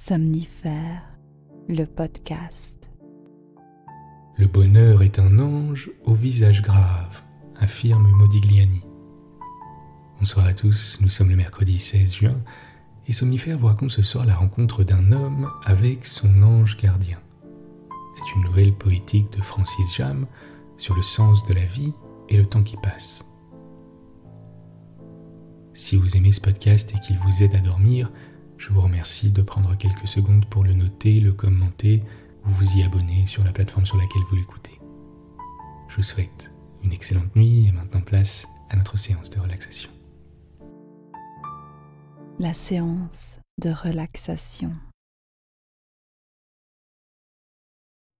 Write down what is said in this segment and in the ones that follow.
Somnifère, le podcast. Le bonheur est un ange au visage grave, affirme Modigliani. Bonsoir à tous, nous sommes le mercredi 16 juin et Somnifère vous raconte ce soir la rencontre d'un homme avec son ange gardien. C'est une nouvelle poétique de Francis Jam sur le sens de la vie et le temps qui passe. Si vous aimez ce podcast et qu'il vous aide à dormir, je vous remercie de prendre quelques secondes pour le noter, le commenter ou vous y abonner sur la plateforme sur laquelle vous l'écoutez. Je vous souhaite une excellente nuit et maintenant place à notre séance de relaxation. La séance de relaxation.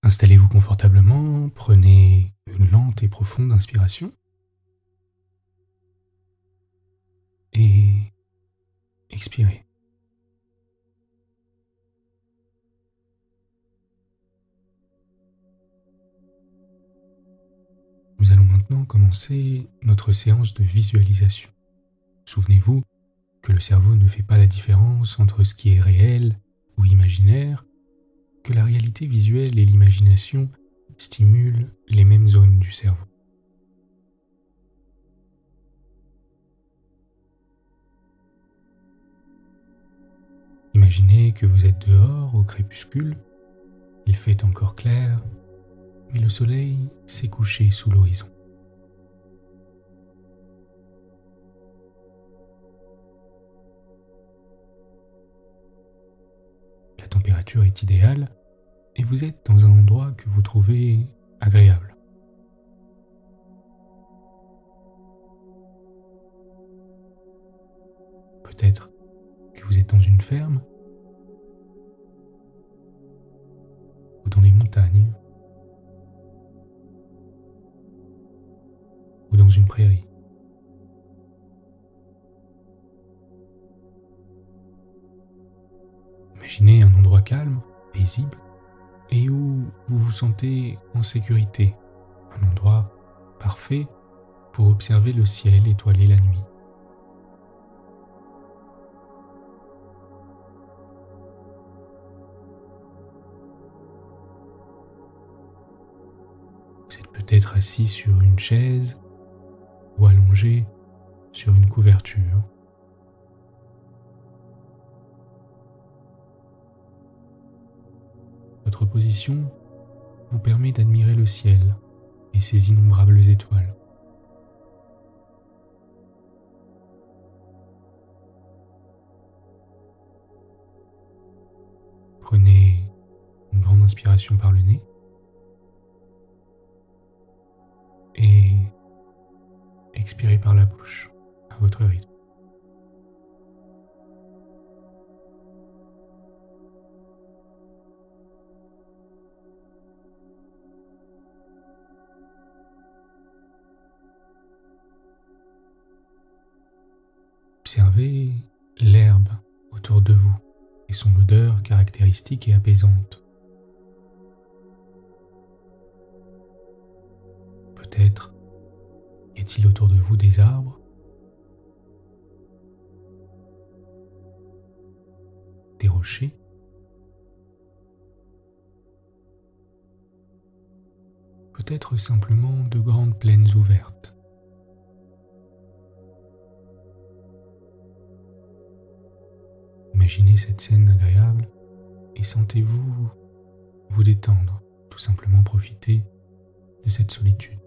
Installez-vous confortablement, prenez une lente et profonde inspiration et expirez. Nous allons maintenant commencer notre séance de visualisation. Souvenez-vous que le cerveau ne fait pas la différence entre ce qui est réel ou imaginaire, que la réalité visuelle et l'imagination stimulent les mêmes zones du cerveau. Imaginez que vous êtes dehors au crépuscule, il fait encore clair, mais le soleil s'est couché sous l'horizon. La température est idéale et vous êtes dans un endroit que vous trouvez agréable. Peut-être que vous êtes dans une ferme ou dans les montagnes ou dans une prairie. Imaginez un endroit calme, paisible et où vous vous sentez en sécurité, un endroit parfait pour observer le ciel étoilé la nuit. Vous êtes peut-être assis sur une chaise ou allongé sur une couverture. Votre position vous permet d'admirer le ciel et ses innombrables étoiles. Prenez une grande inspiration par le nez et expirez par la bouche à votre rythme. Observez l'herbe autour de vous et son odeur caractéristique et apaisante. Peut-être y a-t-il autour de vous des arbres, des rochers, peut-être simplement de grandes plaines ouvertes. Imaginez cette scène agréable et sentez-vous vous détendre, tout simplement profiter de cette solitude.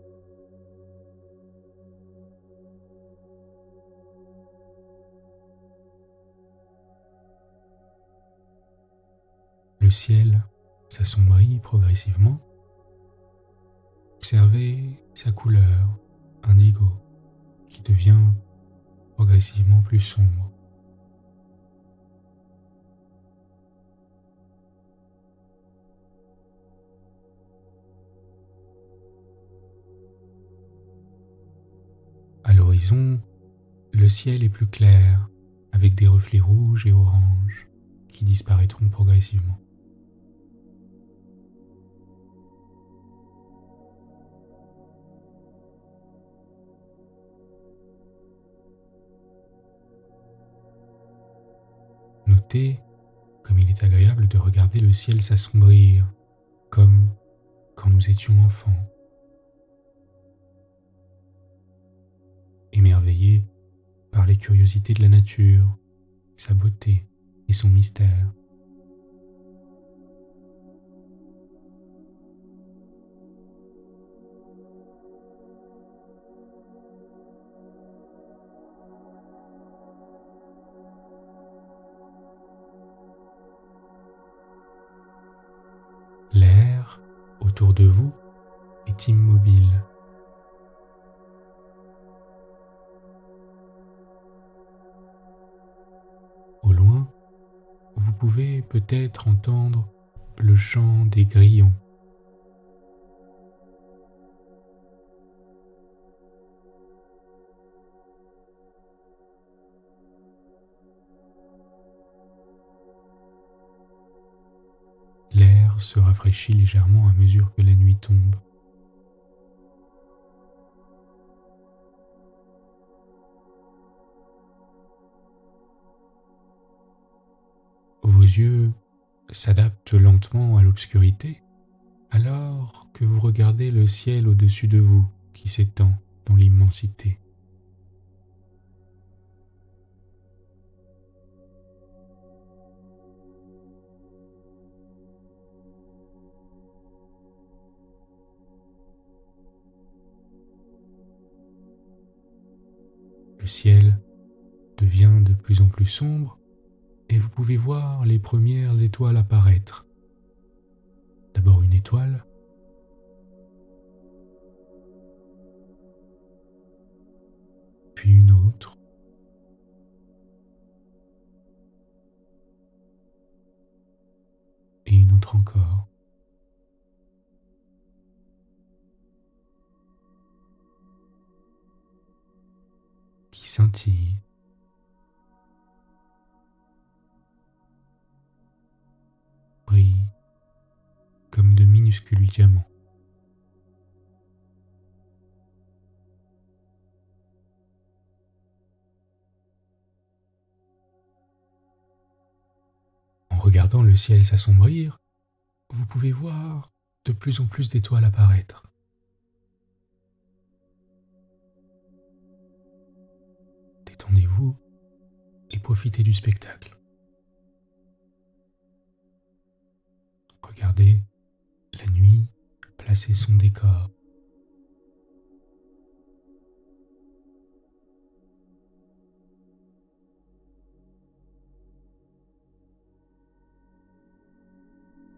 Le ciel s'assombrit progressivement. Observez sa couleur indigo qui devient progressivement plus sombre. À l'horizon, le ciel est plus clair, avec des reflets rouges et oranges qui disparaîtront progressivement. Notez Comme il est agréable de regarder le ciel s'assombrir, comme quand nous étions enfants. Émerveillés par les curiosités de la nature, sa beauté et son mystère. L'air autour de vous est immobile. Au loin, vous pouvez peut-être entendre le chant des grillons. L'air se rafraîchit légèrement à mesure que la nuit tombe. Vos yeux s'adaptent lentement à l'obscurité alors que vous regardez le ciel au-dessus de vous qui s'étend dans l'immensité. Le ciel devient de plus en plus sombre et vous pouvez voir les premières étoiles apparaître. D'abord une étoile, puis une autre, et une autre encore. Qui scintillent. Brillent comme de minuscules diamants. En regardant le ciel s'assombrir, vous pouvez voir de plus en plus d'étoiles apparaître. Détendez-vous et profitez du spectacle. Regardez la nuit placer son décor.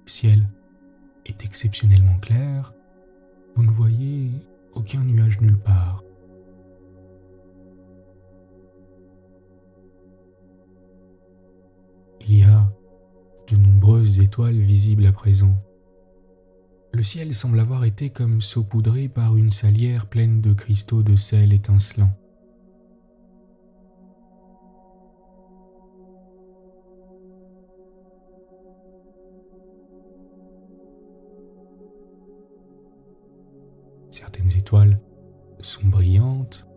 Le ciel est exceptionnellement clair, vous ne voyez aucun nuage nulle part. Il y a de nombreuses étoiles visibles à présent. Le ciel semble avoir été comme saupoudré par une salière pleine de cristaux de sel étincelants. Certaines étoiles sont brillantes,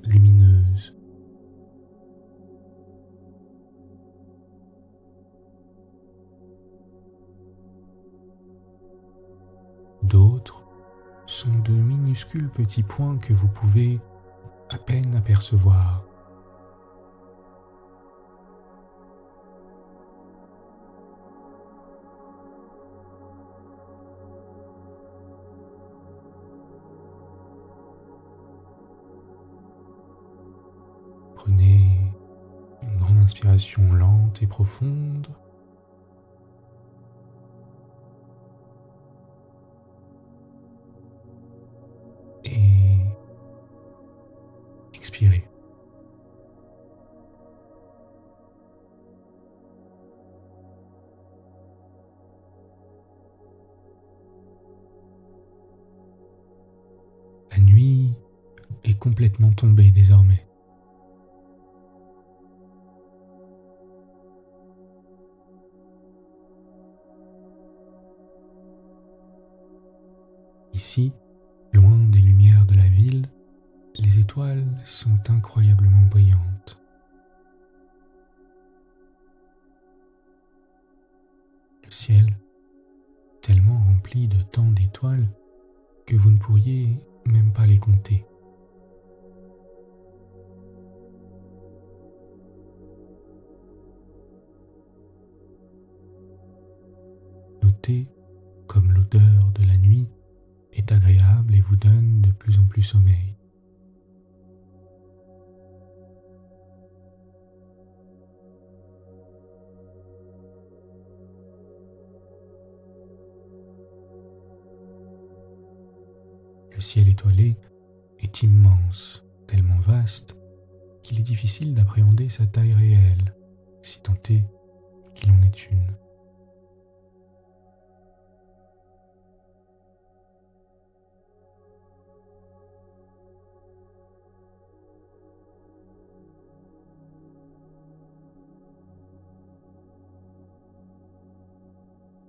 lumineuses. D'autres sont de minuscules petits points que vous pouvez à peine apercevoir. Prenez une grande inspiration lente et profonde. Et expirez. La nuit est complètement tombée désormais. Ici, loin des lumières de la ville, les étoiles sont incroyablement brillantes. Le ciel, tellement rempli de tant d'étoiles que vous ne pourriez même pas les compter. Notez comme l'odeur de la nuit est agréable et vous donne de plus en plus sommeil. Le ciel étoilé est immense, tellement vaste qu'il est difficile d'appréhender sa taille réelle, si tant est qu'il en est une.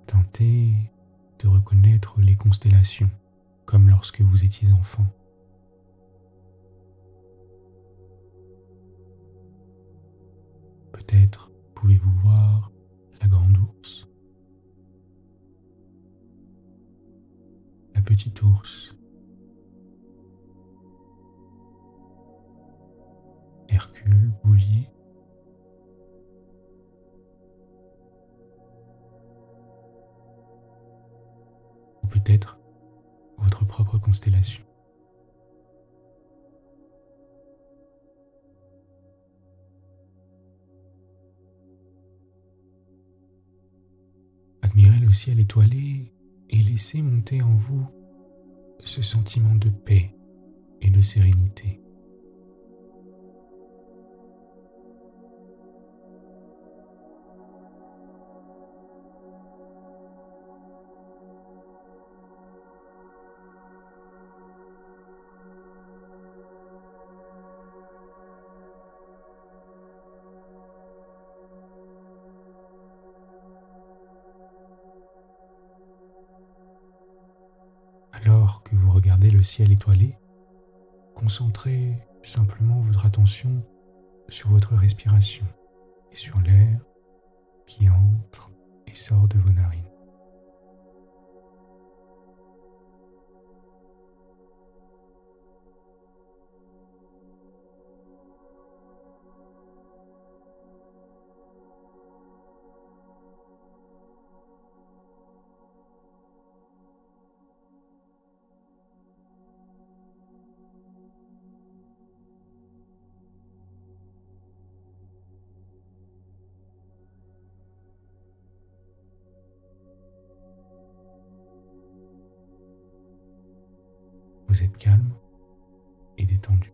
Tentez de reconnaître les constellations, comme lorsque vous étiez enfant. Peut-être pouvez-vous voir la grande ours, la petite ours, Hercule, Bouvier, ou peut-être votre propre constellation. Admirez le ciel étoilé et laissez monter en vous ce sentiment de paix et de sérénité. Alors que vous regardez le ciel étoilé, concentrez simplement votre attention sur votre respiration et sur l'air qui entre et sort de vos narines. Vous êtes calme et détendu.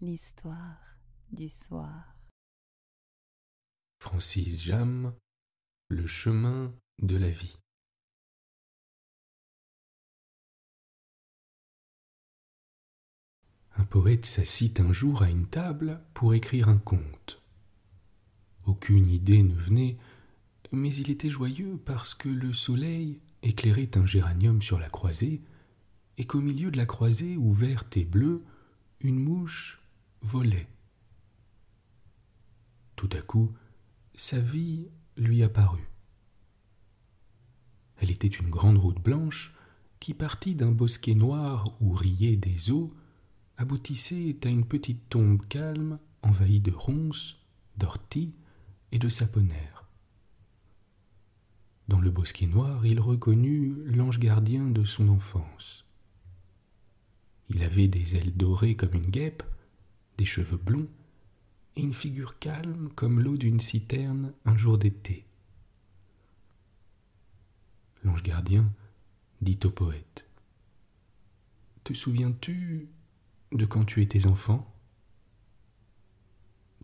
L'histoire du soir. Francis James, Le chemin de la vie. Un poète s'assit un jour à une table pour écrire un conte. Aucune idée ne venait, mais il était joyeux parce que le soleil éclairait un géranium sur la croisée et qu'au milieu de la croisée ouverte et bleue, une mouche volait. Tout à coup, sa vie lui apparut. Elle était une grande route blanche qui partit d'un bosquet noir où riaient des eaux, aboutissait à une petite tombe calme envahie de ronces, d'orties et de saponaires. Dans Dans le bosquet noir, il reconnut l'ange gardien de son enfance. Il avait des ailes dorées comme une guêpe, des cheveux blonds, et une figure calme comme l'eau d'une citerne un jour d'été. L'ange gardien dit au poète : « Te souviens-tu de quand tu étais enfant ?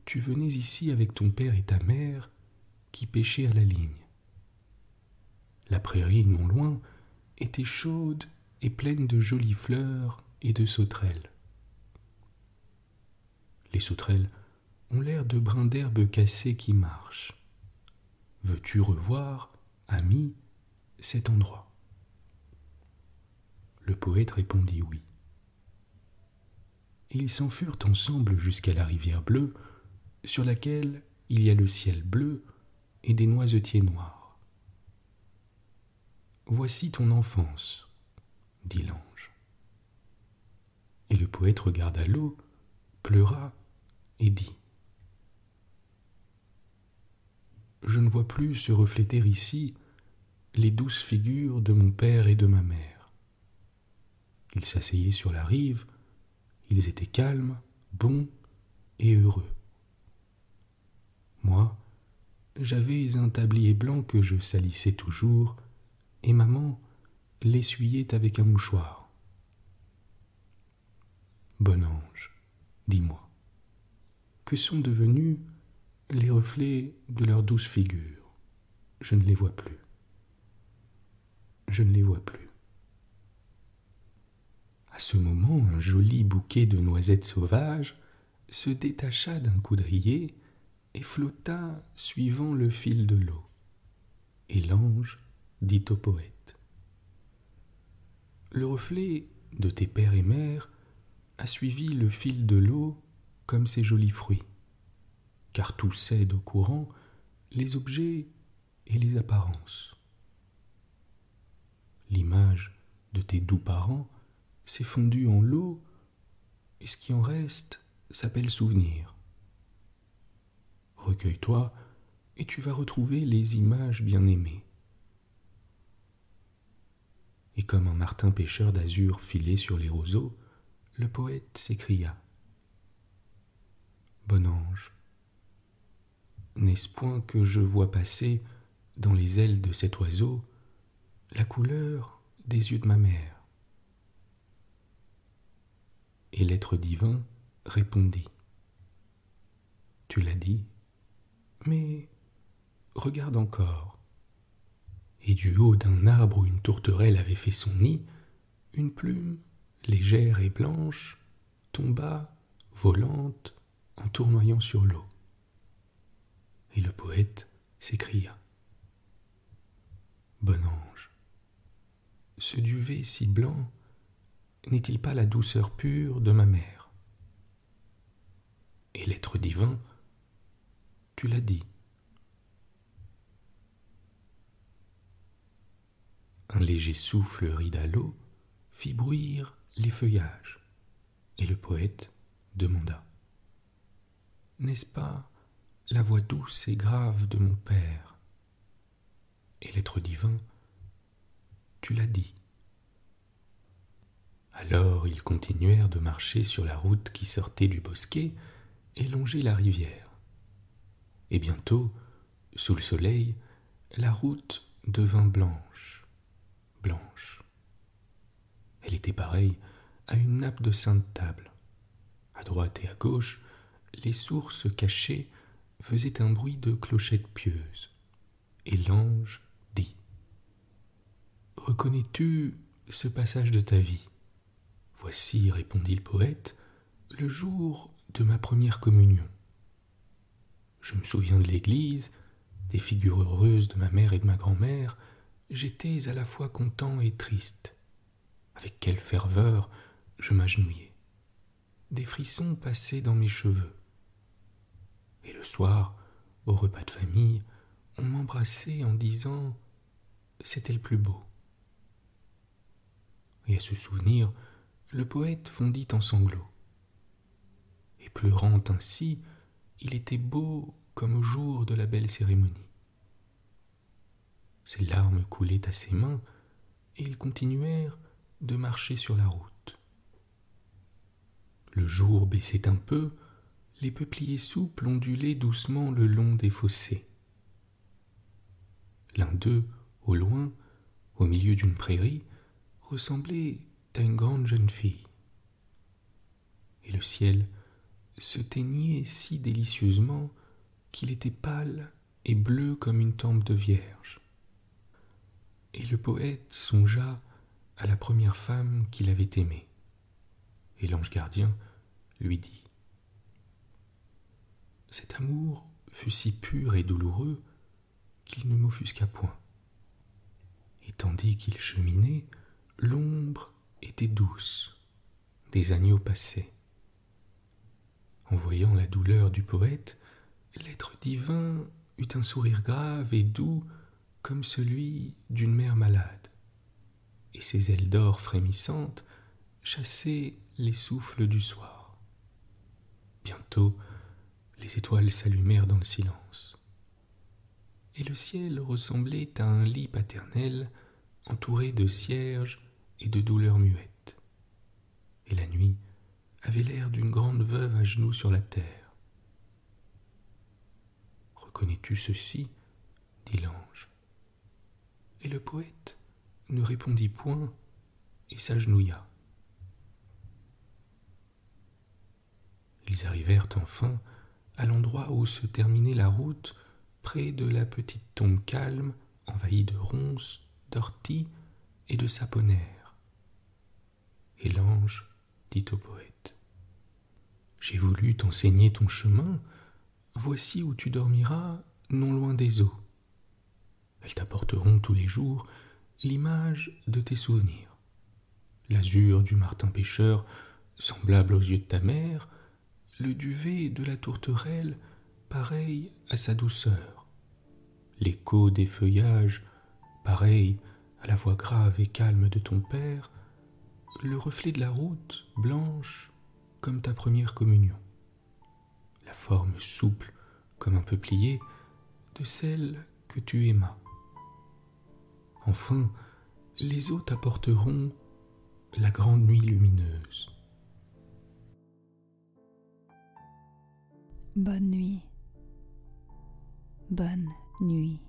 Tu venais ici avec ton père et ta mère qui pêchaient à la ligne. La prairie, non loin, était chaude et pleine de jolies fleurs et de sauterelles. Les sauterelles ont l'air de brins d'herbe cassés qui marchent. Veux-tu revoir, ami, cet endroit ? » Le poète répondit oui. Et ils s'en furent ensemble jusqu'à la rivière bleue, sur laquelle il y a le ciel bleu et des noisetiers noirs. « Voici ton enfance, » dit l'ange. Et le poète regarda l'eau, pleura et dit : « Je ne vois plus se refléter ici les douces figures de mon père et de ma mère. Ils s'asseyaient sur la rive, ils étaient calmes, bons et heureux. Moi, j'avais un tablier blanc que je salissais toujours, et maman l'essuyait avec un mouchoir. Bon ange, dis-moi, que sont devenus les reflets de leurs douces figures ? Je ne les vois plus. Je ne les vois plus. » À ce moment, un joli bouquet de noisettes sauvages se détacha d'un coudrier et flotta suivant le fil de l'eau. Et l'ange dit au poète : « Le reflet de tes pères et mères a suivi le fil de l'eau comme ces jolis fruits, car tout cède au courant les objets et les apparences. L'image de tes doux parents s'est fondue en l'eau, et ce qui en reste s'appelle souvenir. Recueille-toi, et tu vas retrouver les images bien-aimées. » Et comme un martin pêcheur d'azur filé sur les roseaux, le poète s'écria : « Bon ange, n'est-ce point que je vois passer dans les ailes de cet oiseau la couleur des yeux de ma mère ? » Et l'être divin répondit : « Tu l'as dit, mais regarde encore. » Et du haut d'un arbre où une tourterelle avait fait son nid, une plume, légère et blanche, tomba, volante, en tournoyant sur l'eau. Et le poète s'écria : « Bon ange, ce duvet si blanc n'est-il pas la douceur pure de ma mère ? » Et l'être divin : « Tu l'as dit. » Un léger souffle rida l'eau, fit bruire les feuillages, et le poète demanda : « N'est-ce pas la voix douce et grave de mon père ? » Et l'être divin : « Tu l'as dit. » Alors ils continuèrent de marcher sur la route qui sortait du bosquet et longeait la rivière. Et bientôt, sous le soleil, la route devint blanche, blanche. Elle était pareille à une nappe de sainte table. À droite et à gauche, les sources cachées faisaient un bruit de clochettes pieuses. Et l'ange dit : « Reconnais-tu ce passage de ta vie ? Voici, répondit le poète, le jour de ma première communion. Je me souviens de l'église, des figures heureuses de ma mère et de ma grand-mère. J'étais à la fois content et triste. Avec quelle ferveur je m'agenouillais. Des frissons passaient dans mes cheveux. Et le soir, au repas de famille, on m'embrassait en disant « c'était le plus beau ». Et à ce souvenir, le poète fondit en sanglots. Et pleurant ainsi, il était beau comme au jour de la belle cérémonie. Ses larmes coulaient à ses mains, et ils continuèrent de marcher sur la route. Le jour baissait un peu, les peupliers souples ondulaient doucement le long des fossés. L'un d'eux, au loin, au milieu d'une prairie, ressemblait à une grande jeune fille. Et le ciel se teignait si délicieusement qu'il était pâle et bleu comme une tempe de vierge. Et le poète songea à la première femme qu'il avait aimée. Et l'ange gardien lui dit : « Cet amour fut si pur et douloureux qu'il ne m'offusqua point. Et tandis qu'il cheminait, l'ombre était douce, des agneaux passaient. En voyant la douleur du poète, l'être divin eut un sourire grave et doux comme celui d'une mère malade, et ses ailes d'or frémissantes chassaient les souffles du soir. Bientôt, les étoiles s'allumèrent dans le silence, et le ciel ressemblait à un lit paternel entouré de cierges et de douleurs muettes, et la nuit avait l'air d'une grande veuve à genoux sur la terre. « Reconnais-tu ceci ? dit l'ange. Et le poète ne répondit point et s'agenouilla. Ils arrivèrent enfin à l'endroit où se terminait la route, près de la petite tombe calme, envahie de ronces, d'orties et de saponaires. Et l'ange dit au poète : « J'ai voulu t'enseigner ton chemin, voici où tu dormiras non loin des eaux. Elles t'apporteront tous les jours l'image de tes souvenirs. L'azur du martin pêcheur, semblable aux yeux de ta mère, le duvet de la tourterelle, pareil à sa douceur, l'écho des feuillages, pareil à la voix grave et calme de ton père, le reflet de la route, blanche comme ta première communion, la forme souple comme un peuplier de celle que tu aimas. Enfin, les eaux t'apporteront la grande nuit lumineuse. » Bonne nuit. Bonne nuit.